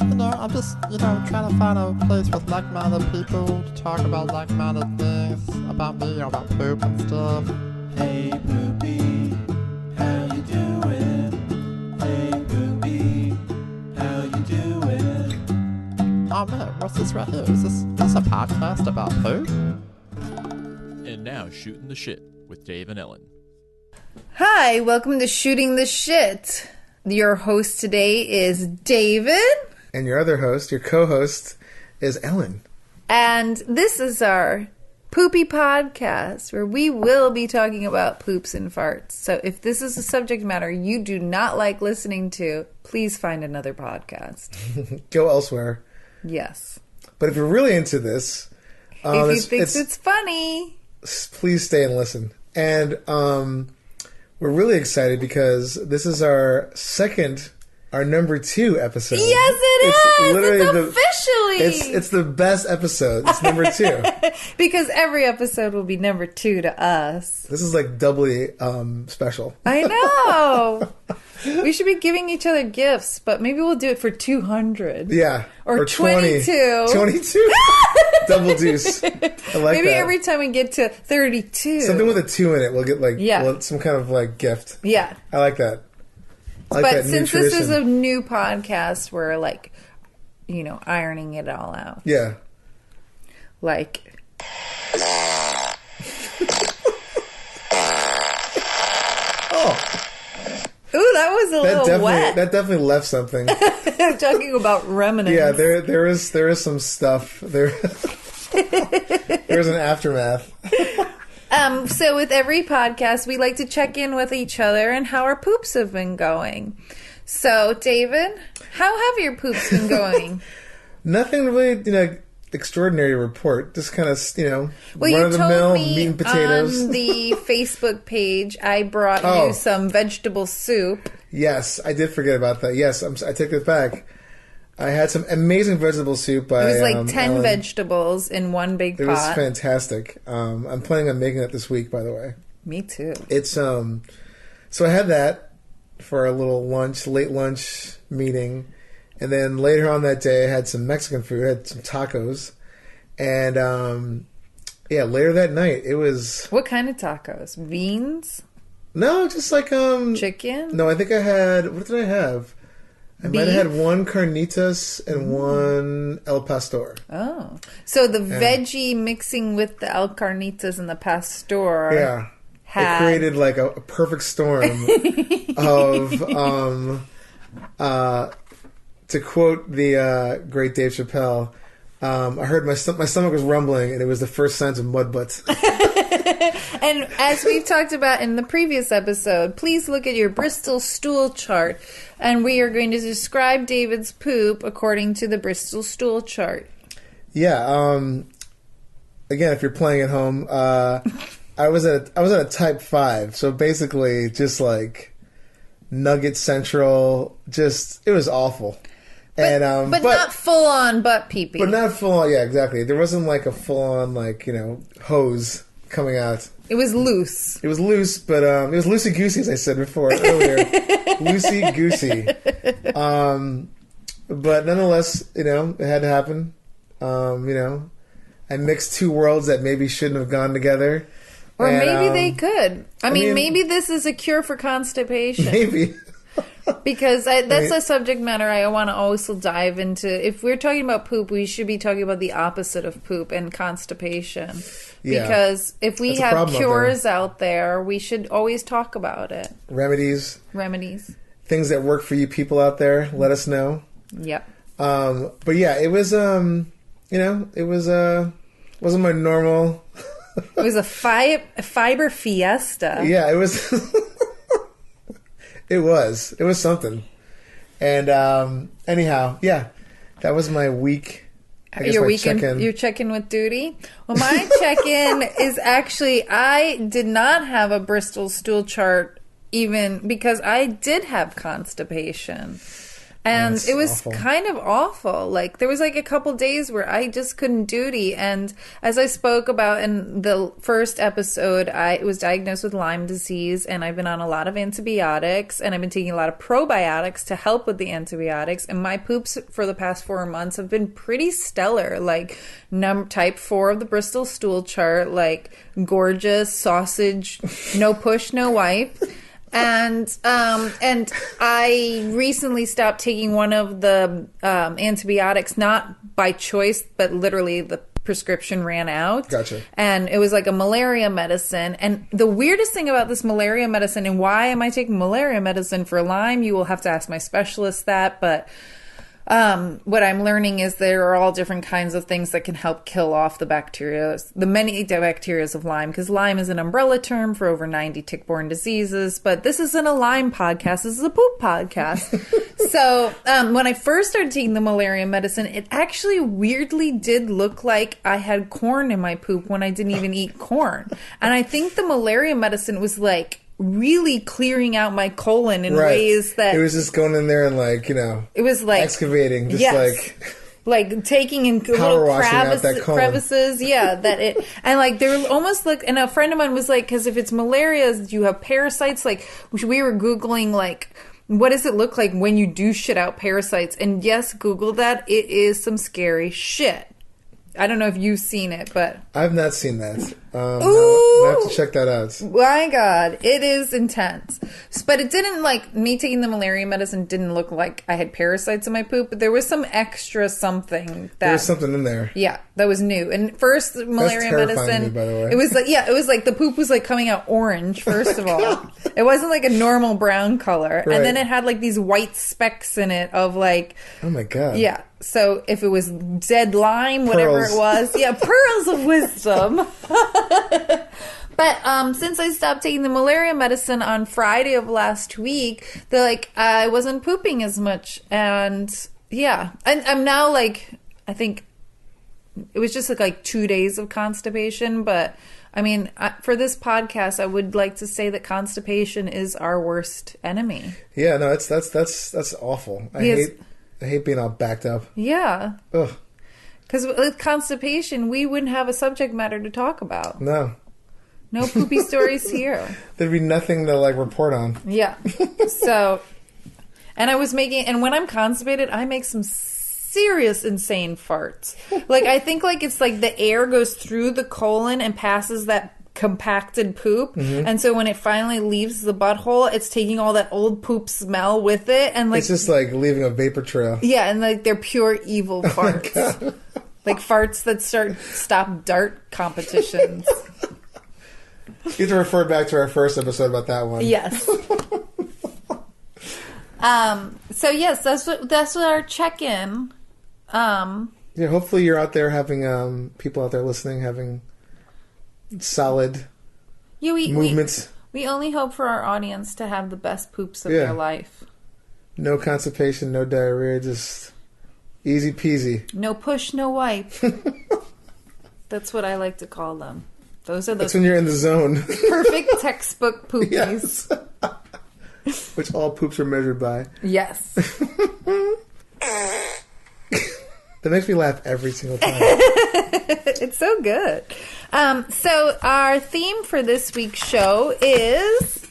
I'm just, trying to find a place with like-minded people to talk about like-minded things about me, about poop and stuff. Hey Poopy, how you doing? Hey Poopy, how you doing? Oh man, what's this right here? Is this a podcast about poop? And now, Shooting the Shit with Dave and Ellen. Hi, welcome to Shooting the Shit. Your host today is David. And your other host, your co-host, is Ellen. And this is our Poopy Podcast, where we will be talking about poops and farts. So if this is a subject matter you do not like listening to, please find another podcast. Go elsewhere. Yes. But if you're really into this... if you think it's funny... Please stay and listen. And we're really excited because this is our number 2 episode. Yes, it is! Literally Officially! It's the best episode. It's number 2. Because every episode will be number 2 to us. This is like doubly special. I know! We should be giving each other gifts, but maybe we'll do it for 200. Yeah. Or 22. 22? Double deuce. I like maybe that. every time we get to 32. Something with a 2 in it, we'll get some kind of like gift. Yeah. I like that. But since this is a new podcast, we're like, ironing it all out. Yeah. Like. Oh. Ooh, that was a little wet. That definitely left something. Talking about remnants. Yeah, there is some stuff. There's an aftermath. So with every podcast, we like to check in with each other and how our poops have been going. So, David, how have your poops been going? Nothing really, extraordinary to report. Just kind of, well, run-of-the-mill meat and potatoes. On the Facebook page, I brought you some vegetable soup. Yes, I did forget about that. Yes, I take that back. I had some amazing vegetable soup by It was like 10 Ellen. Vegetables in one big pot. It was fantastic. I'm planning on making it this week, by the way. Me too. It's so I had that for a little late lunch meeting, and then later on that day I had some Mexican food. I had some tacos, and later that night it was. What kind of tacos? Beans? No, just like chicken. No, I think I had. What did I have? I might have had one carnitas and one el pastor. Oh. So the veggie mixing with the el carnitas and the pastor. Yeah. It created like a perfect storm of, to quote the great Dave Chappelle, I heard my stomach was rumbling and it was the first signs of mud butts. And as we've talked about in the previous episode, please look at your Bristol stool chart. And we are going to describe David's poop according to the Bristol stool chart. Yeah. Again, if you're playing at home, I was at a type 5. So basically just like Nugget Central, it was awful. But not full on butt pee-pee. But not full on, yeah, exactly. There wasn't like a full on hose coming out. It was loose. It was loose, but it was loosey-goosey, as I said earlier. Loosey-goosey. But nonetheless, it had to happen. I mixed 2 worlds that maybe shouldn't have gone together. Or maybe they could. I mean, maybe this is a cure for constipation. Maybe. Because that's a subject matter I want to also dive into. If we're talking about poop, we should be talking about the opposite of poop and constipation. Yeah. Because if we have cures out there, we should always talk about it. Remedies. Things that work for you people out there, let us know. Yep. But yeah, it was, it wasn't my normal. It was a fiber fiesta. Yeah, it was. It was something. And anyhow, yeah, that was my week. Your weekend, your check-in with duty? Well, my check-in is actually, I did not have a Bristol stool chart even because I did have constipation. And That's it was awful. kind of awful. Like, there was like a couple days where I just couldn't duty. And as I spoke about in the first episode, I was diagnosed with Lyme disease, and I've been on a lot of antibiotics, and I've been taking a lot of probiotics to help with the antibiotics. And my poops for the past 4 months have been pretty stellar. Like, type 4 of the Bristol stool chart, like gorgeous sausage, no push, no wipe. And I recently stopped taking one of the antibiotics, not by choice, but literally the prescription ran out. Gotcha. And it was like a malaria medicine. And the weirdest thing about this malaria medicine, and why am I taking malaria medicine for Lyme? You will have to ask my specialist that, but what I'm learning is there are all different kinds of things that can help kill off the bacteria, the many bacteria of Lyme, because Lyme is an umbrella term for over 90 tick-borne diseases. But this isn't a Lyme podcast. This is a poop podcast. So when I first started taking the malaria medicine, it actually weirdly did look like I had corn in my poop when I didn't even eat corn. And I think the malaria medicine was like really clearing out my colon in ways that... It was just going in there and like, it was like... excavating, just like taking in little crevices, and like they were almost like, and a friend of mine was like, because if it's malaria, you have parasites. Like, we were Googling, like, what does it look like when you do shit out parasites? And yes, Google that. It is some scary shit. I don't know if you've seen it, but... I've not seen that. I have to check that out. My God, it is intense. But it didn't, like, me taking the malaria medicine didn't look like I had parasites in my poop, but there was some extra something that... There was something in there. Yeah, that was new. And first, the malaria medicine... Me, by the way. It was like the poop was, like, coming out orange, first of all. It wasn't, like, a normal brown color. Right. And then it had, like, these white specks in it of, like... Oh, my God. Yeah. So if it was dead lime, whatever it was, pearls of wisdom. But since I stopped taking the malaria medicine on Friday of last week, they're like, I wasn't pooping as much. And yeah, and I'm now like, I think it was just like 2 days of constipation. But I mean, for this podcast, I would like to say that constipation is our worst enemy. Yeah, no, that's awful. I hate being all backed up. Yeah. Ugh. Because with constipation, we wouldn't have a subject matter to talk about. No. No poopy stories here. There'd be nothing to, like, report on. Yeah. So, and when I'm constipated, I make some serious insane farts. Like, I think, like, it's like the air goes through the colon and passes that compacted poop, and so when it finally leaves the butthole, it's taking all that old poop smell with it, and like it's just like leaving a vapor trail. Yeah, and like they're pure evil farts. Like farts that stop dart competitions. You have to refer back to our first episode about that one. Yes. So yes, that's what our check-in. Yeah, hopefully you're out there having people out there listening having solid movements. We only hope for our audience to have the best poops of their life. No constipation, no diarrhea, just easy peasy. No push, no wipe. That's what I like to call them. That's when you're in the zone. Perfect textbook poopies. Yes. Which all poops are measured by. Yes. That makes me laugh every single time. It's so good. So our theme for this week's show is...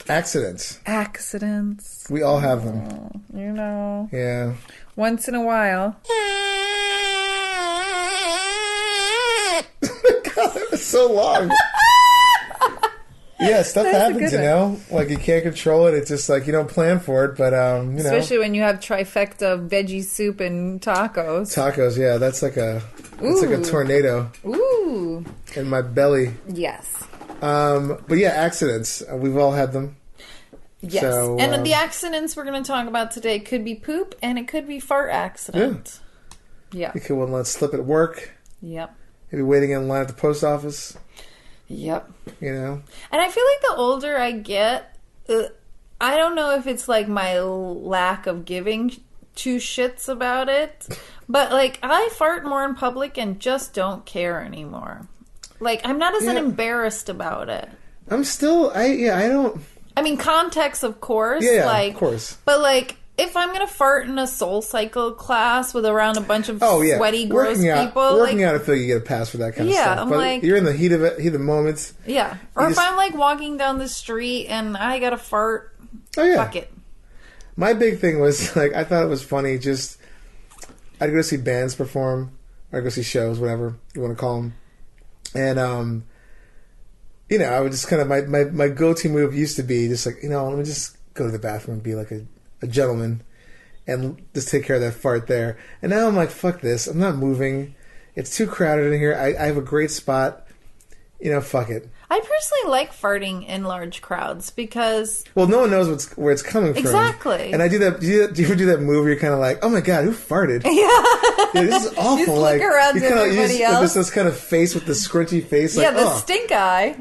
Accidents. Accidents. We all have them. You know. Yeah. Once in a while. God, that was so long. Yeah, stuff happens, you know? Like, you can't control it. It's just like, you don't plan for it, but, you know. Especially when you have trifecta veggie soup and tacos. Tacos, yeah. That's like it's like a tornado. Ooh. In my belly. Yes. But yeah, accidents. We've all had them. Yes. So, and the accidents we're going to talk about today could be poop and it could be fart accident. Yeah. You could let slip at work. Yep. Maybe waiting in line at the post office. Yep. You know? And I feel like the older I get, I don't know if it's like my lack of giving two shits about it, but like I fart more in public and just don't care anymore. Like I'm not as embarrassed about it. I'm still, I don't. I mean, context, of course. Yeah, like, of course. But like, if I'm going to fart in a Soul Cycle class with around a bunch of sweaty, gross people. Working out, I feel you get a pass for that kind of stuff. I'm but like... You're in the heat of it, heat of the moments. Yeah. Or if I'm, like, walking down the street and I got to fart, fuck it. My big thing was, like, I thought it was funny, just... I'd go see bands perform, or I'd go see shows, whatever you want to call them. And, you know, I would just kind of... My go-to move used to be just like, you know, let me just go to the bathroom and be like a gentleman and just take care of that fart there. And now I'm like, fuck this. I'm not moving. It's too crowded in here. I have a great spot. You know, fuck it. I personally like farting in large crowds because... Well, no one knows where it's coming from. Exactly. And I do that... Do you ever do that move where you're kind of like, oh my God, who farted? Yeah. This is awful. You just like, look around to everybody else. This kind of face with the scrunchy face. Yeah, like, the stink eye.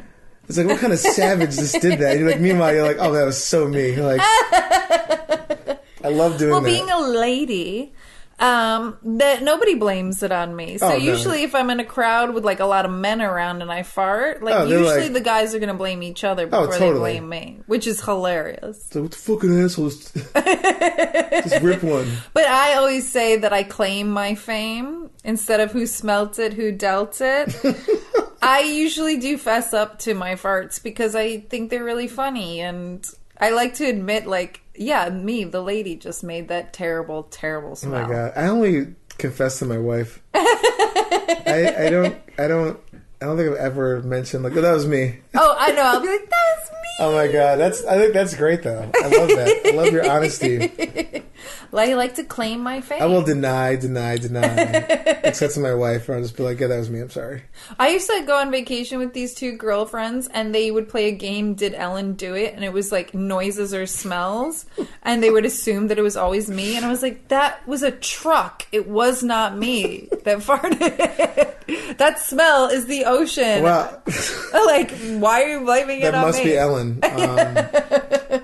It's like, what kind of savage just did that? You're like, meanwhile, you're like, oh, that was so me. You're like... I love doing that. Well, being a lady, that nobody blames it on me. So usually if I'm in a crowd with like a lot of men around and I fart, usually the guys are going to blame each other before they blame me, which is hilarious. So what the fucking assholes? Just rip one. But I always say that I claim my fame instead of who smelt it, who dealt it. I usually do fess up to my farts because I think they're really funny and I like to admit like, yeah, me, the lady, just made that terrible, terrible smell. Oh my God. I only confess to my wife. I don't think I've ever mentioned like, oh, that was me. Oh, I know. I'll be like, that was me. Oh my God. I think that's great though. I love that. I love your honesty. I like to claim my fame. I will deny. Except to my wife, I'll just be like, yeah, that was me. I'm sorry. I used to go on vacation with these two girlfriends, and they would play a game, Did Ellen Do It? And it was like noises or smells, and they would assume that it was always me. And I was like, that was a truck. It was not me that farted. That smell is the ocean. Wow. Like, why are you blaming it on me? That must be Ellen.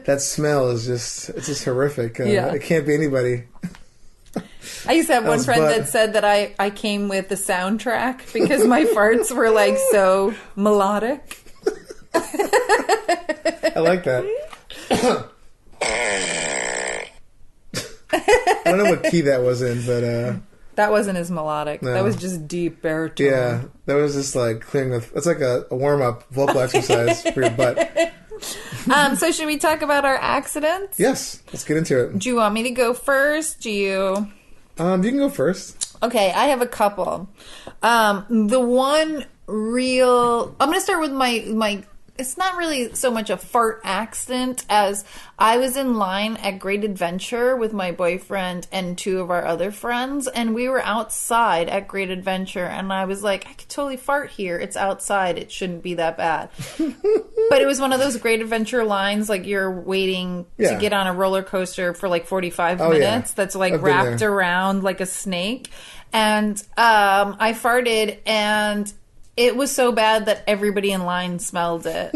That smell is just horrific. It can't be anybody. I used to have one friend that said that I came with the soundtrack because my farts were like so melodic. I like that. I don't know what key that was in, but that wasn't as melodic. No. That was just deep baritone. Yeah, that was just like clearing the... That's like a warm-up vocal exercise for your butt. So should we talk about our accidents? Yes, let's get into it. Do you want me to go first? You can go first. Okay, I have a couple. The one real... I'm going to start with my... It's not really so much a fart accident as I was in line at Great Adventure with my boyfriend and two of our other friends, and we were outside at Great Adventure, and I was like, I could totally fart here. It's outside. It shouldn't be that bad. But it was one of those Great Adventure lines, like you're waiting to get on a roller coaster for like 45 minutes that's like wrapped around like a snake. And I farted, and it was so bad that everybody in line smelled it.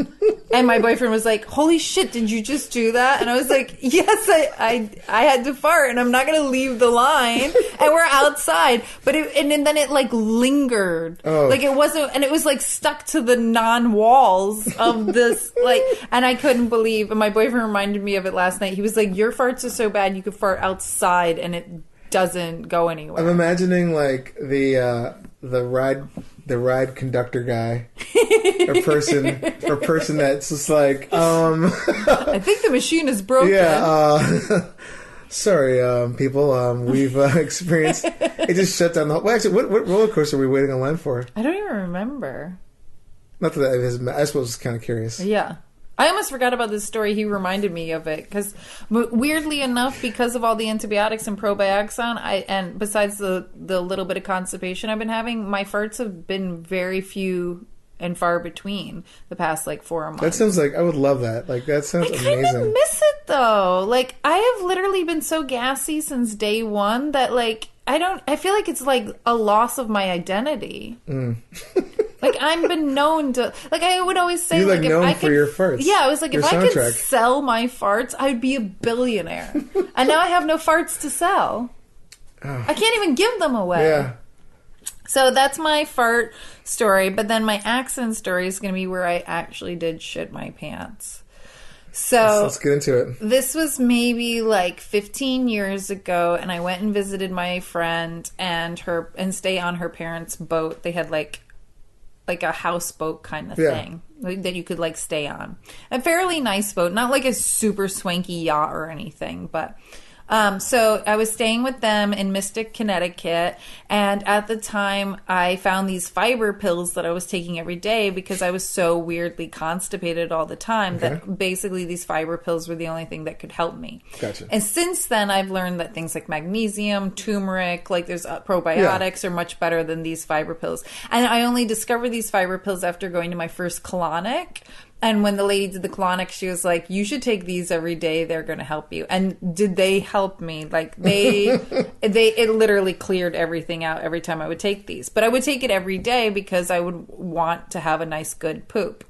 And my boyfriend was like, holy shit, did you just do that? And I was like, yes, I had to fart, and I'm not going to leave the line. And we're outside. But and then it like lingered. Oh. Like it wasn't, and it was like stuck to the non-walls of this, like, and I couldn't believe, and my boyfriend reminded me of it last night. He was like, your farts are so bad you could fart outside and it doesn't go anywhere. I'm imagining like the ride conductor guy or person that's just like I think the machine is broken. Yeah, sorry, people. We've experienced it just shut down the whole... Well, actually, what roller coaster are we waiting in line for? I don't even remember. Not that it is, I suppose it's kind of curious. Yeah. I almost forgot about this story. He reminded me of it because, weirdly enough, because of all the antibiotics and probiotics and besides the little bit of constipation I've been having, my farts have been very few and far between the past like 4 months. That sounds like I would love that. Like that sounds amazing. I kind of miss it though. Like I have literally been so gassy since day one that like I feel like it's like a loss of my identity. Like I've been known to, like I would always say, you're like if known I for could, your farts. Yeah, I was like, your if soundtrack. I could sell my farts, I'd be a billionaire. And now I have no farts to sell. Oh. I can't even give them away. Yeah. So that's my fart story. But then my accident story is going to be where I actually did shit my pants. So let's get into it. This was maybe like 15 years ago, and I went and visited my friend and stay on her parents' boat. They had like a houseboat kind of thing that you could like stay on. A fairly nice boat, not like a super swanky yacht or anything, but so I was staying with them in Mystic, Connecticut, and at the time I found these fiber pills that I was taking every day because I was so weirdly constipated all the time that basically these fiber pills were the only thing that could help me. Gotcha. And since then I've learned that things like magnesium, turmeric, like there's probiotics are much better than these fiber pills. And I only discovered these fiber pills after going to my first colonic. And when the lady did the colonic, she was like, you should take these every day. They're going to help you. And did they help me? Like it literally cleared everything out every time I would take these. But I would take it every day because I would want to have a nice, good poop.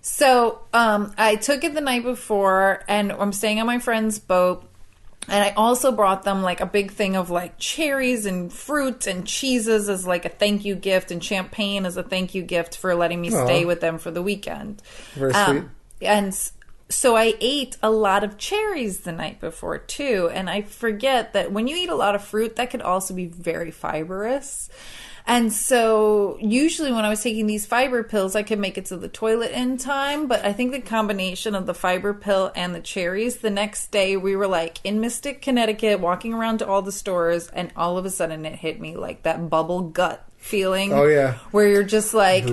So I took it the night before, and I'm staying on my friend's boat. And I also brought them like a big thing of like cherries and fruit and cheeses as like a thank you gift, and champagne as a thank you gift for letting me stay with them for the weekend. Very sweet. And so I ate a lot of cherries the night before too. And I forget that when you eat a lot of fruit, that could also be very fibrous. And so usually when I was taking these fiber pills, I could make it to the toilet in time. But I think the combination of the fiber pill and the cherries, the next day we were like in Mystic, Connecticut, walking around to all the stores. And all of a sudden it hit me like that bubble gut feeling. Oh, yeah. Where you're just like,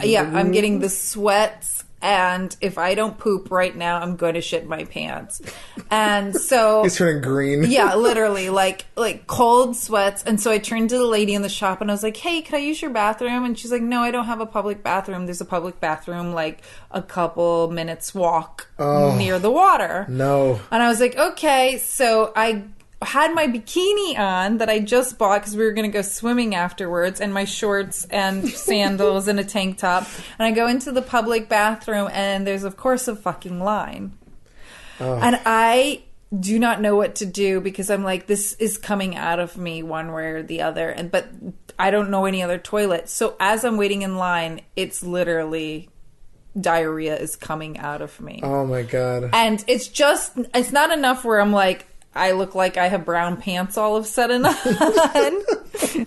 yeah, I'm getting the sweats. And if I don't poop right now, I'm going to shit my pants. And so it's turning green. Yeah, literally like cold sweats. And so I turned to the lady in the shop and I was like, hey, can I use your bathroom? And she's like, no, I don't have a public bathroom. There's a public bathroom like a couple minutes walk near the water. No. And I was like, okay. So I had my bikini on that I just bought because we were going to go swimming afterwards, and my shorts and sandals and a tank top. And I go into the public bathroom, and there's, of course, a fucking line. And I do not know what to do because I'm like, this is coming out of me one way or the other. But I don't know any other toilet. So as I'm waiting in line, it's literally diarrhea is coming out of me. Oh, my God. And it's not enough where I'm like, I look like I have brown pants all of a sudden on.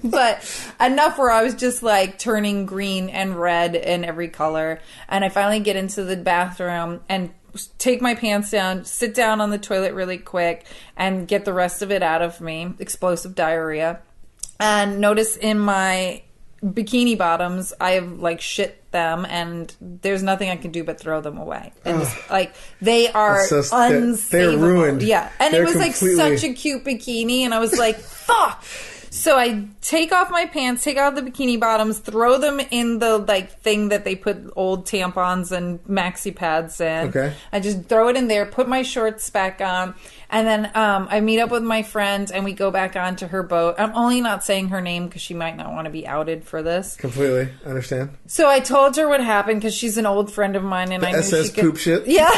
But enough where I was just like turning green and red in every color. And I finally get into the bathroom and take my pants down, sit down on the toilet really quick, and get the rest of it out of me. Explosive diarrhea. And notice in my bikini bottoms, I have like shit them, and there's nothing I can do but throw them away. And it's, like they are unsavable. They're ruined. Yeah, and They're it was completely... like such a cute bikini, and I was like, fuck. So I take off my pants, take out the bikini bottoms, throw them in the like thing that they put old tampons and maxi pads in. Okay. I just throw it in there, put my shorts back on, and then I meet up with my friend and we go back onto her boat. I'm only not saying her name because she might not want to be outed for this. Completely understand. So I told her what happened because she's an old friend of mine, and I knew SS she could, poop shit. Yeah.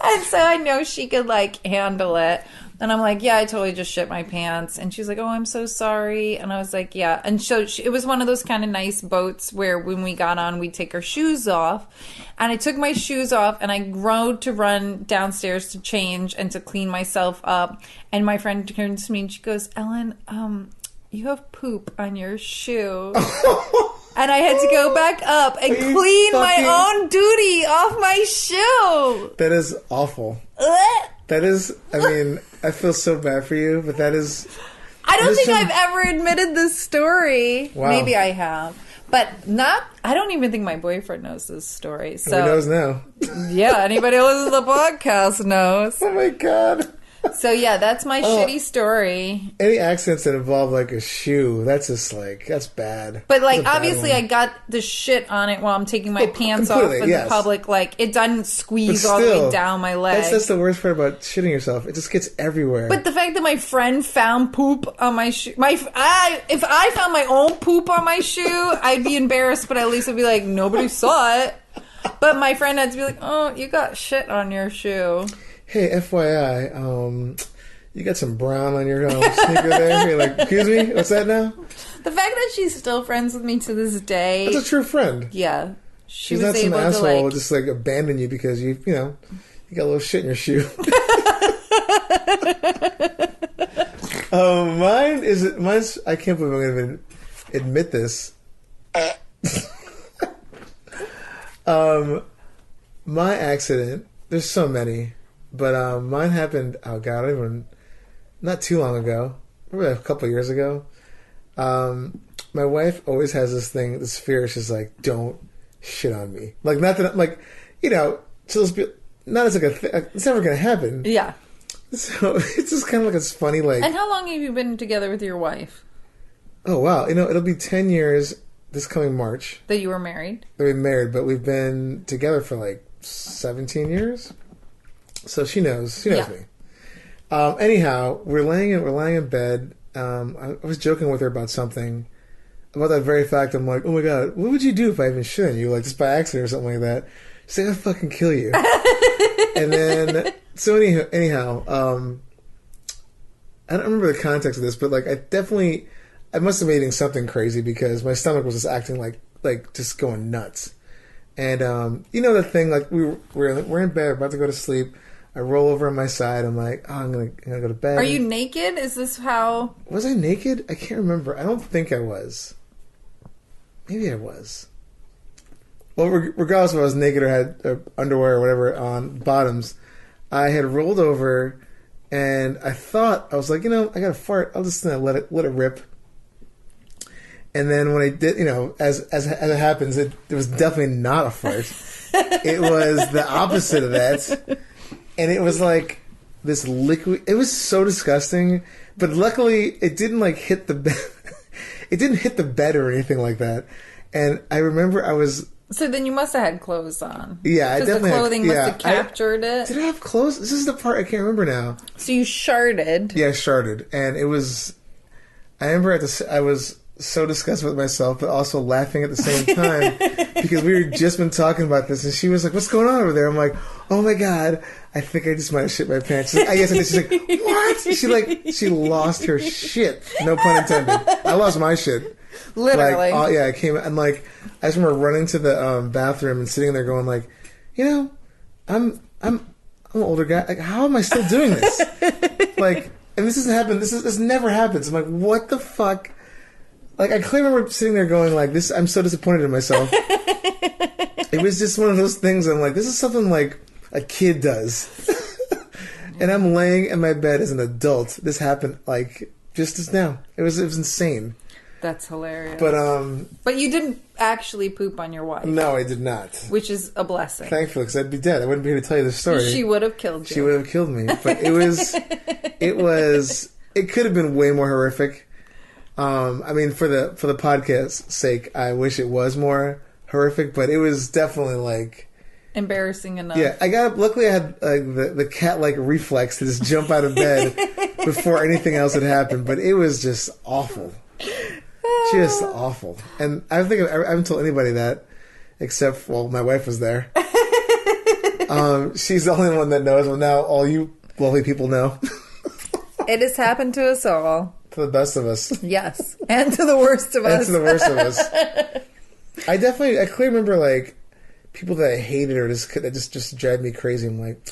And so I know she could like handle it. And I'm like, yeah, I totally just shit my pants. And she's like, oh, I'm so sorry. And I was like, yeah. And so it was one of those kind of nice boats where when we got on, we'd take our shoes off. And I took my shoes off and I rode to run downstairs to change and to clean myself up. And my friend turns to me and she goes, Ellen, you have poop on your shoe. And I had to go back up and clean my own duty off my shoe. That is awful. That is, I mean, I feel so bad for you, but that is... I don't think I've ever admitted this story. Wow. Maybe I have. But I don't even think my boyfriend knows this story. So he knows now. Yeah, anybody who listens to the podcast knows. Oh my God. So yeah, that's my shitty story. Any accidents that involve like a shoe, that's just like, that's bad. But like, obviously I got the shit on it while I'm taking my pants off in the public. Like, it doesn't squeeze all the way down my leg. That's the worst part about shitting yourself. It just gets everywhere. But the fact that my friend found poop on my shoe, if I found my own poop on my shoe, I'd be embarrassed, but at least I'd be like, nobody saw it. But my friend had to be like, oh, you got shit on your shoe. Hey, FYI, you got some brown on your sneaker there. You're like, excuse me, what's that now? The fact that she's still friends with me to this day. That's a true friend. Yeah. She's not some able asshole to who just like abandon you because you got a little shit in your shoe. Mine's. I can't believe I'm going to admit this. My accident. There's so many, but mine happened. Oh God, not too long ago. Maybe a couple of years ago. My wife always has this fear. She's like, "Don't shit on me." Like, not that, like, she'll just be not as like it's never gonna happen. Yeah. So it's just kind of like it's funny. Like, and how long have you been together with your wife? Oh wow, it'll be 10 years this coming March that you were married. That we married, but we've been together for like 17 years. So she knows me. Anyhow, we're laying in bed. I was joking with her about something. About that very fact, I'm like, oh my God, what would you do if I even shit on you? Like, just by accident or something like that. She's like, I'd fucking kill you. And then, so anyhow, I don't remember the context of this, but like, I must have been eating something crazy because my stomach was just acting like just going nuts. And, the thing, like, we're in bed, about to go to sleep. I roll over on my side. I'm like, oh, I'm gonna go to bed. Are you naked? Is this how? Was I naked? I can't remember. I don't think I was. Maybe I was. Well, regardless if I was naked or had underwear or whatever on bottoms, I had rolled over, and I was like, I got to fart. I'll just let it rip. And then when I did, as it happens, it was definitely not a fart. It was the opposite of that. And it was like this liquid. It was so disgusting. But luckily, it didn't like hit the bed. It didn't hit the bed or anything like that. And I remember I was. So then you must have had clothes on. Yeah, I definitely. The clothing must have captured it. Did I have clothes? This is the part I can't remember now. So you sharted. Yeah, I sharted, and it was. I remember I was so disgusted with myself, but also laughing at the same time because we had just been talking about this, and she was like, "What's going on over there?" I'm like, "Oh my God, I think I just might have shit my pants." She's like, I guess I did. She's like, "What?" She lost her shit. No pun intended. I lost my shit. Literally. Like, I came and like I just remember running to the bathroom and sitting there going like, I'm an older guy. Like, how am I still doing this? Like, and this doesn't happen. This never happens. I'm like, what the fuck? Like, I clearly remember sitting there going like, this. I'm so disappointed in myself. It was just one of those things. I'm like, this is something like a kid does. And I'm laying in my bed as an adult. This happened like just now. It was insane. That's hilarious. But you didn't actually poop on your wife. No, I did not. Which is a blessing. Thankfully, because I'd be dead. I wouldn't be here to tell you this story. She would have killed you. She would have killed me. But it could have been way more horrific. I mean, for the podcast's sake, I wish it was more horrific, but it was definitely like embarrassing enough. Yeah, luckily I had the cat-like reflex to just jump out of bed before anything else had happened, but it was just awful. Just awful. And I haven't told anybody that, except, my wife was there. She's the only one that knows. Well, now all you lovely people know. It has happened to us all. To the best of us. Yes. And to the worst of us. And to the worst of us. I clearly remember, like, people that I hated or that just drive me crazy. I'm like,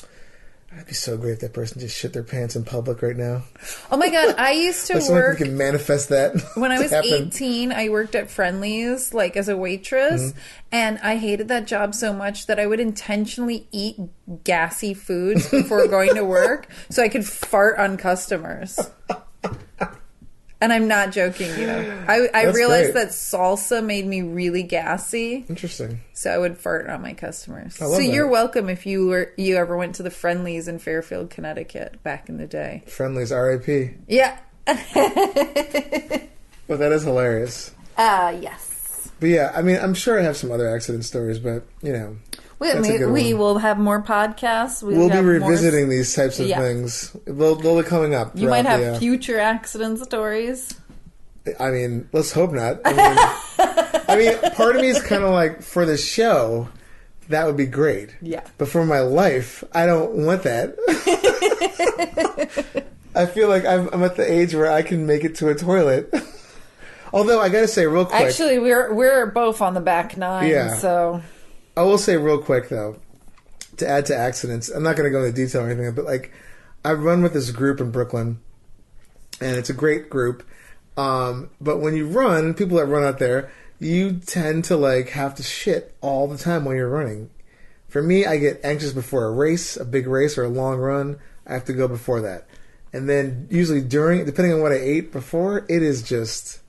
that'd be so great if that person just shit their pants in public right now. Oh my God, I used to work. We can manifest that. When I was 18, I worked at Friendly's, like, as a waitress, and I hated that job so much that I would intentionally eat gassy foods before going to work so I could fart on customers. And I'm not joking you. I realized that salsa made me really gassy. Interesting. So I would fart on my customers. I love that. You're welcome if you ever went to the Friendly's in Fairfield, Connecticut back in the day. Friendly's R.I.P. Yeah. But that is hilarious. Yes. But yeah, I mean, I'm sure I have some other accident stories, but we will have more podcasts. We'll be revisiting these types of things. They'll be coming up. You might have future accident stories. I mean, let's hope not. I mean, part of me is kind of like, for the show, that would be great. Yeah. But for my life, I don't want that. I feel like I'm at the age where I can make it to a toilet. Although, I gotta say real quick. Actually, we're both on the back nine, so... I will say real quick though, to add to accidents, I'm not going to go into detail or anything, but like I run with this group in Brooklyn, and it's a great group. But when you run, people that run out there, you tend to like have to shit all the time when you're running. For me, I get anxious before a race, a big race or a long run. I have to go before that. And then usually during, depending on what I ate before, it is just...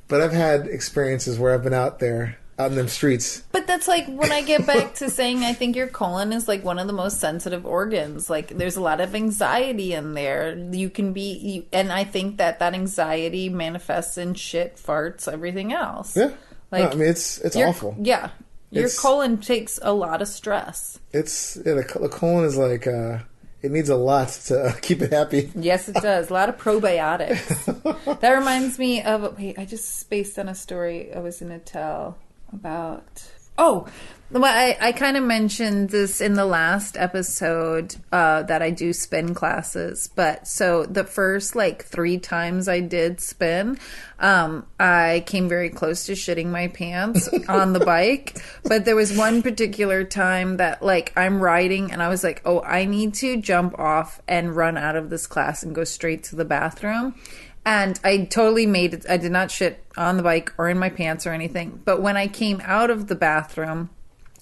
But I've had experiences where I've been out there, out in them streets. But that's like when I get back to saying I think your colon is like one of the most sensitive organs. Like there's a lot of anxiety in there. You can be... and I think that anxiety manifests in shit, farts, everything else. Yeah. Like, no, I mean, it's awful. Yeah. Your colon takes a lot of stress. The colon is like... it needs a lot to keep it happy. Yes, it does. A lot of probiotics. That reminds me of... Wait, I just spaced on a story I was going to tell about... Oh, well, I kind of mentioned this in the last episode that I do spin classes. But so the first like 3 times I did spin, I came very close to shitting my pants on the bike. But there was one particular time that like I'm riding and I was like, oh, I need to jump off and run out of this class and go straight to the bathroom. And I totally made it. I did not shit on the bike or in my pants or anything. But when I came out of the bathroom,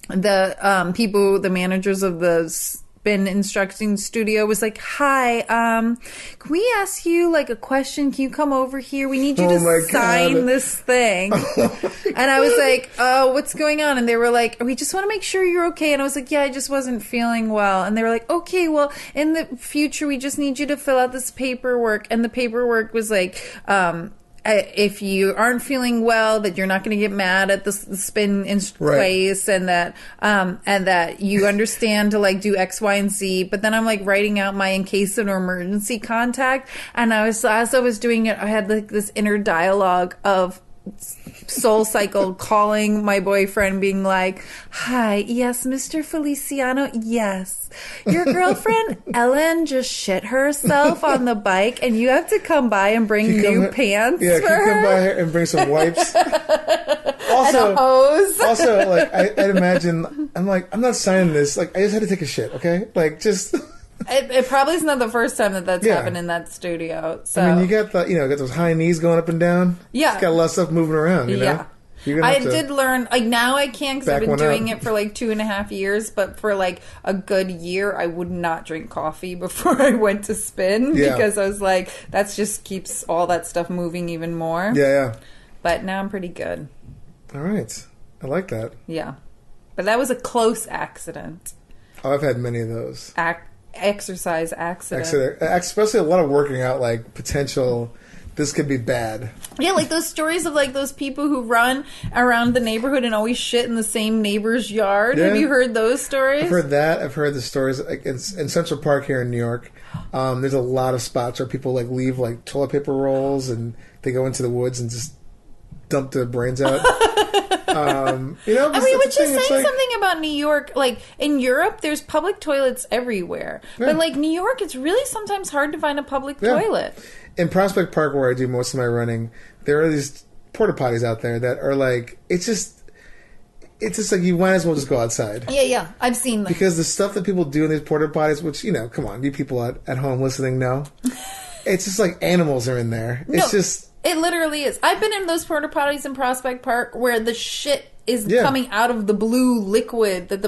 the managers of the spin instructing studio was like, hi, can we ask you like a question? Can you come over here? We need you to sign this thing. And I was like, oh, what's going on? And they were like, we just want to make sure you're okay. And I was like, yeah, I just wasn't feeling well. And they were like, okay, well, in the future, we just need you to fill out this paperwork. And the paperwork was like, if you aren't feeling well, that you're not going to get mad at the spin place, and that you understand to like do X, Y, and Z. But then I'm like writing out my in case of an emergency contact, and as I was doing it, I had like this inner dialogue of Soul Cycle calling my boyfriend, being like, hi, yes, Mr. Feliciano, yes, your girlfriend Ellen just shit herself on the bike and you have to come by and bring new pants for her. Can you come by here and bring some wipes? Also, and a hose. Also, like, I'd imagine, I'm like, I'm not signing this. Like, I just had to take a shit, okay? Like, just... It probably is not the first time that's happened in that studio. So I mean, you got those high knees going up and down. Yeah, it's got a lot of stuff moving around. You know? Yeah, I did learn. Like now, I can't because I've been doing it for like 2.5 years. But for like a good year, I would not drink coffee before I went to spin because I was like, that just keeps all that stuff moving even more. Yeah. But now I'm pretty good. All right, I like that. Yeah, but that was a close accident. Oh, I've had many of those. Exercise accident. Especially a lot of working out, like potential, this could be bad. Yeah, like those stories of like those people who run around the neighborhood and always shit in the same neighbor's yard. Yeah. Have you heard those stories? I've heard that. I've heard the stories like in Central Park here in New York. There's a lot of spots where people like leave like toilet paper rolls and they go into the woods and just dump their brains out. I mean, which is saying something about New York. Like, in Europe, there's public toilets everywhere. Yeah. But, like, New York, it's really sometimes hard to find a public toilet. In Prospect Park, where I do most of my running, there are these porta potties out there that are, like, it's just like you might as well just go outside. Yeah. I've seen them. Because the stuff that people do in these porta potties, which, come on, you people at home listening know. It's just like animals are in there. It's just... It literally is. I've been in those porta potties in Prospect Park where the shit is coming out of the blue liquid that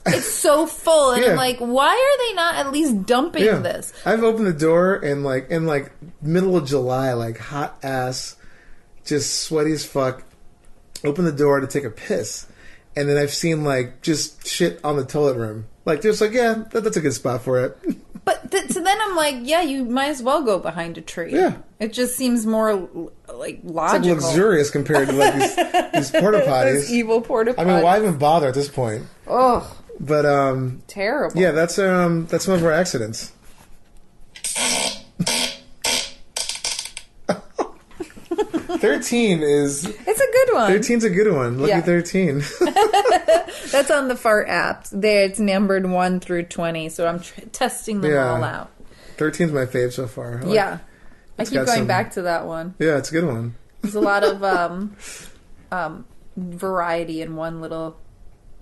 it's so full, and I'm like, why are they not at least dumping this? I've opened the door and in middle of July, like hot ass, just sweaty as fuck. Open the door to take a piss, and then I've seen like just shit on the toilet room. Like just like that's a good spot for it. But so then I'm like, you might as well go behind a tree. Yeah. It just seems more like logical. It's like luxurious compared to like these porta potties. Those evil porta potties. I mean, why even bother at this point? Oh. But terrible. Yeah, that's some of our accidents. 13 is... It's a good one. 13's a good one. Lucky 13. That's on the fart app. There, it's numbered 1 through 20, so I'm testing them all out. 13's my fave so far. I keep going back to that one. Yeah, it's a good one. There's a lot of variety in one little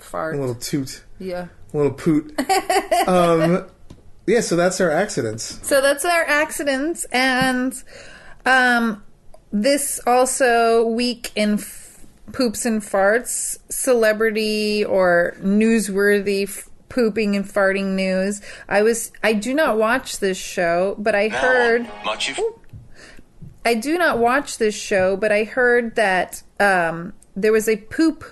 fart. A little toot. Yeah. A little poot. Yeah, so that's our accidents. And this also week in poops and farts, celebrity or newsworthy pooping and farting news. I do not watch this show, but I heard... I do not watch this show, but I heard that there was a poop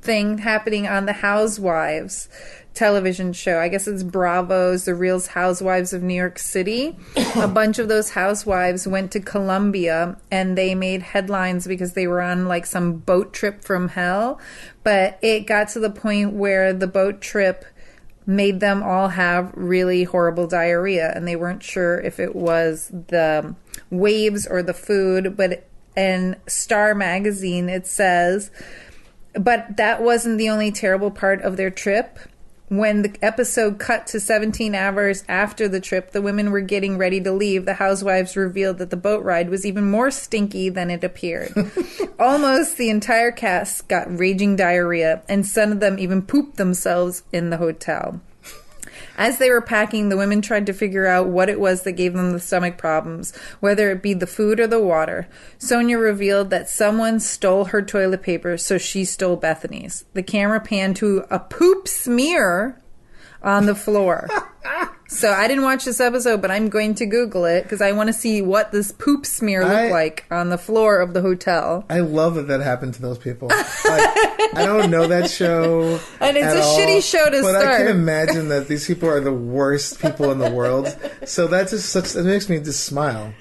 thing happening on the Housewives television show. I guess it's Bravo's The Real Housewives of New York City. A bunch of those housewives went to Colombia and they made headlines because they were on like some boat trip from hell. But it got to the point where the boat trip made them all have really horrible diarrhea, and they weren't sure if it was the waves or the food. But in Star Magazine, it says, but that wasn't the only terrible part of their trip. When the episode cut to 17 hours after the trip, the women were getting ready to leave. The housewives revealed that the boat ride was even more stinky than it appeared. Almost the entire cast got raging diarrhea, and some of them even pooped themselves in the hotel. As they were packing, the women tried to figure out what it was that gave them the stomach problems, whether it be the food or the water. Sonia revealed that someone stole her toilet paper, so she stole Bethany's. The camera panned to a poop smear on the floor. So I didn't watch this episode, but I'm going to Google it because I want to see what this poop smear looked like on the floor of the hotel. I love that happened to those people. Like, I don't know that show, and it's a shitty show to start. But I can imagine that these people are the worst people in the world. So that's just it makes me just smile.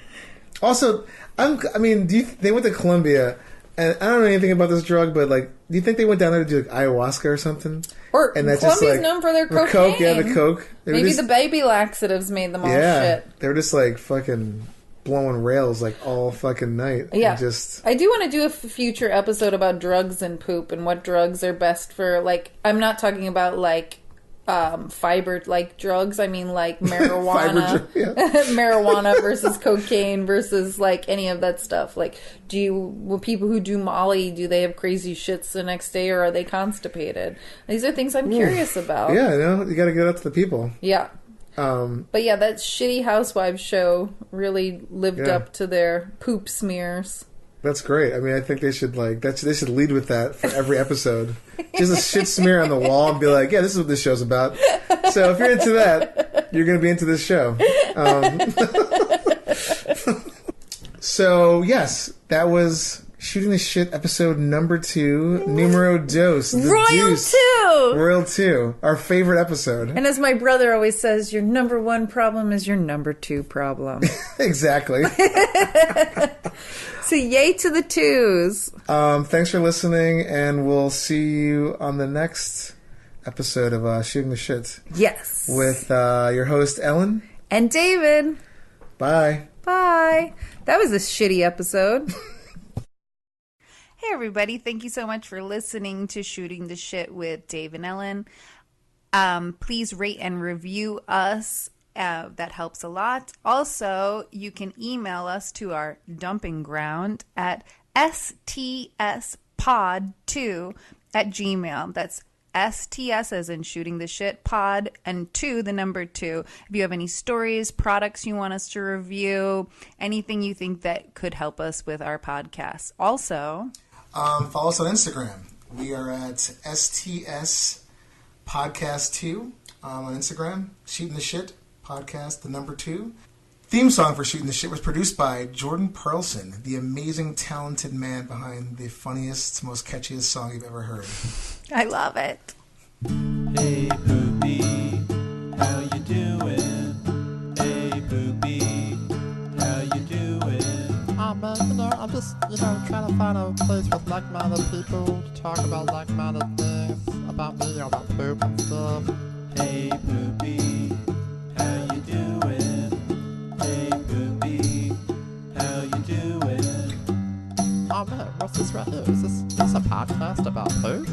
Also, they went to Colombia, and I don't know anything about this drug, but like, do you think they went down there to do like ayahuasca or something? And that's Colombia's just like known for their cocaine. Coke, yeah, the Coke. Maybe the baby laxatives made them all shit. They were just like fucking blowing rails like all fucking night. Yeah. Just... I do want to do a future episode about drugs and poop and what drugs are best for, like, I'm not talking about like fiber like drugs. I mean like marijuana. Marijuana versus cocaine versus like any of that stuff. Like, will people who do Molly, do they have crazy shits the next day, or are they constipated? These are things I'm curious about. Yeah, you gotta get up to the people. Yeah. But yeah, that shitty Housewives show really lived up to their poop smears. That's great. I mean, I think they should they should lead with that for every episode. Just a shit smear on the wall and be like, yeah, this is what this show's about. So if you're into that, you're going to be into this show. So yes, that was Shooting the Shit episode number 2, numero dos. Royal 2, our favorite episode. And as my brother always says, your number 1 problem is your number 2 problem. Exactly. So yay to the 2s. Thanks for listening, and we'll see you on the next episode of Shooting the Shit. Yes. With your host, Ellen. And David. Bye. Bye. That was a shitty episode. Hey everybody, thank you so much for listening to Shooting the Shit with Dave and Ellen. Please rate and review us. That helps a lot. Also, you can email us to our dumping ground at stspod2@gmail.com. That's STS as in shooting the shit, pod, and 2, the number 2. If you have any stories, products you want us to review, anything you think that could help us with our podcast. Also, follow us on Instagram. We are at STS Podcast 2 on Instagram. Shooting the Shit Podcast, the number 2. Theme song for Shooting the Shit was produced by Jordan Perlson, the amazing, talented man behind the funniest, most catchiest song you've ever heard. I love it. Hey Poopy, how you doing? Hey Poopy, how you doing? I'm just, trying to find a place with like-minded people to talk about like-minded things about me, about poop and stuff. Hey Poopy, how you doing? Hey Poopy, how you doing? Oh man, what's this right here? Is this a podcast about poop?